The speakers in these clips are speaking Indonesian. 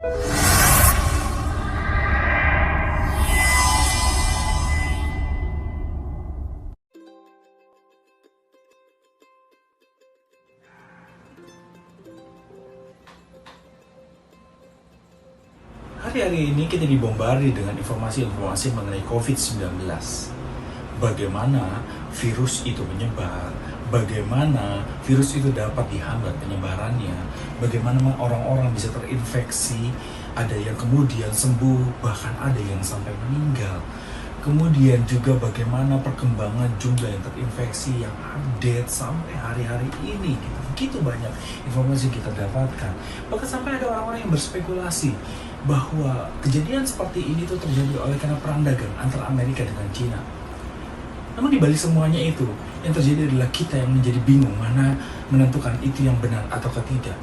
Hari-hari ini kita dibombardir dengan informasi-informasi mengenai COVID-19. Bagaimana virus itu menyebar, bagaimana virus itu dapat dihambat penyebarannya, bagaimana orang-orang bisa terinfeksi, ada yang kemudian sembuh, bahkan ada yang sampai meninggal. Kemudian juga bagaimana perkembangan jumlah yang terinfeksi yang update sampai hari-hari ini. Begitu banyak informasi yang kita dapatkan. Bahkan sampai ada orang-orang yang berspekulasi bahwa kejadian seperti ini tuh terjadi oleh karena perang dagang antara Amerika dengan Cina. Namun di balik semuanya itu, yang terjadi adalah kita yang menjadi bingung mana menentukan itu yang benar atau tidak.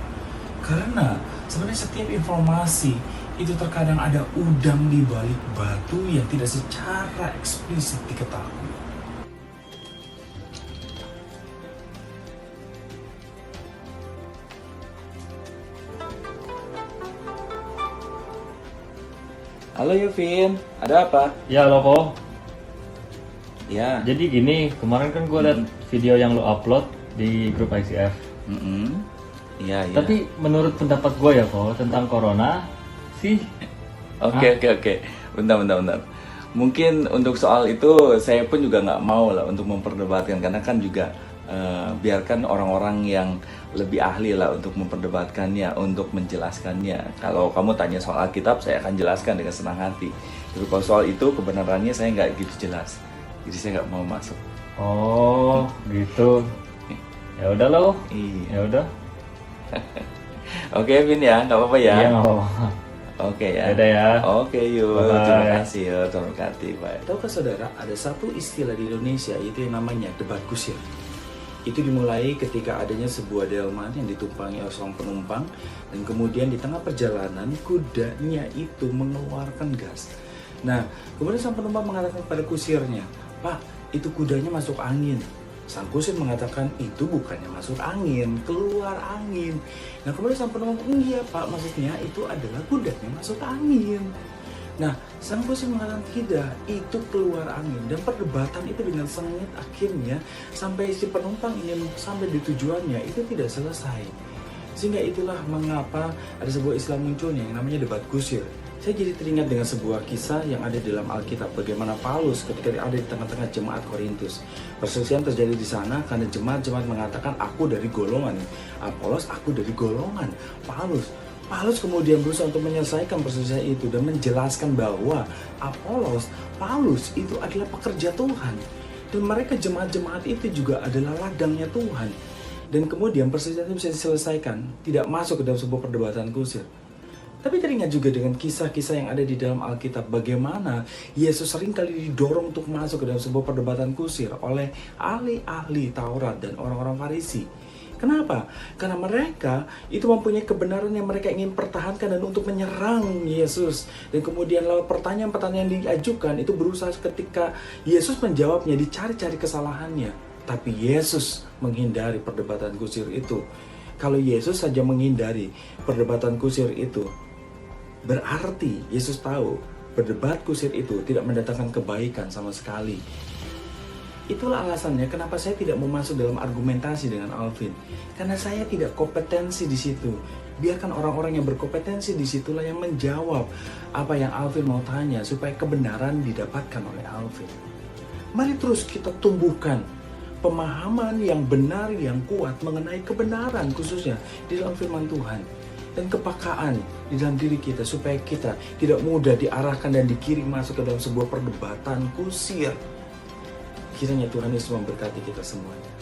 Karena sebenarnya setiap informasi itu terkadang ada udang di balik batu yang tidak secara eksplisit diketahui. Halo Yovin, ada apa? Ya lo kok. Ya. Jadi gini, kemarin kan gue liat video yang lo upload di grup ICF. Iya. Tapi menurut pendapat gue ya kok tentang corona sih. Oke. Bentar. Mungkin untuk soal itu saya pun juga nggak mau lah untuk memperdebatkan, karena kan juga biarkan orang-orang yang lebih ahli lah untuk memperdebatkannya, untuk menjelaskannya. Kalau kamu tanya soal Alkitab, saya akan jelaskan dengan senang hati. Tapi kalau soal itu kebenarannya saya nggak gitu jelas, jadi saya nggak mau masuk. Oh gitu. Ya udah lo. Iya. Ya udah. Oke Vin ya, nggak apa-apa ya. Iya nggak apa-apa. Oke ya. Yaudah ya. Oke yuk. Bye-bye. Terima kasih ya. Terima kasih. Bye. Tahukah saudara, ada satu istilah di Indonesia yaitu yang namanya debat kusir. Itu dimulai ketika adanya sebuah delman yang ditumpangi oleh seorang penumpang, dan kemudian di tengah perjalanan kudanya itu mengeluarkan gas. Nah, kemudian sang penumpang mengatakan kepada kusirnya, "Pak, itu kudanya masuk angin." Sang kusir mengatakan, "Itu bukannya masuk angin, keluar angin." Nah, kemudian sang penumpang, "Iya Pak, maksudnya itu adalah kudanya masuk angin." Nah, sang kusir mengatakan tidak, itu keluar angin. Dan perdebatan itu dengan sengit akhirnya sampai si penumpang ingin sampai di tujuannya itu tidak selesai. Sehingga itulah mengapa ada sebuah istilah munculnya yang namanya debat kusir. Saya jadi teringat dengan sebuah kisah yang ada di dalam Alkitab, bagaimana Paulus ketika ada di tengah-tengah jemaat Korintus. Perselisihan terjadi di sana karena jemaat-jemaat mengatakan, "Aku dari golongan Apolos, aku dari golongan Paulus kemudian berusaha untuk menyelesaikan perselisihan itu dan menjelaskan bahwa Paulus itu adalah pekerja Tuhan. Dan mereka jemaat-jemaat itu juga adalah ladangnya Tuhan. Dan kemudian perselisihan itu bisa diselesaikan, tidak masuk ke dalam sebuah perdebatan kusir. Tapi teringat juga dengan kisah-kisah yang ada di dalam Alkitab, bagaimana Yesus seringkali didorong untuk masuk ke dalam sebuah perdebatan kusir oleh ahli-ahli Taurat dan orang-orang Farisi. Kenapa? Karena mereka itu mempunyai kebenaran yang mereka ingin pertahankan dan untuk menyerang Yesus. Dan kemudian lalu pertanyaan-pertanyaan yang diajukan itu berusaha ketika Yesus menjawabnya dicari-cari kesalahannya. Tapi Yesus menghindari perdebatan kusir itu. Kalau Yesus saja menghindari perdebatan kusir itu, berarti Yesus tahu berdebat kusir itu tidak mendatangkan kebaikan sama sekali. Itulah alasannya kenapa saya tidak mau masuk dalam argumentasi dengan Alvin. Karena saya tidak kompetensi di situ. Biarkan orang-orang yang berkompetensi di situlah yang menjawab apa yang Alvin mau tanya supaya kebenaran didapatkan oleh Alvin. Mari terus kita tumbuhkan pemahaman yang benar, yang kuat mengenai kebenaran khususnya di dalam firman Tuhan. Dan kepakaan di dalam diri kita supaya kita tidak mudah diarahkan dan dikirim masuk ke dalam sebuah perdebatan kusir. Kiranya Tuhan Yesus memberkati kita semuanya.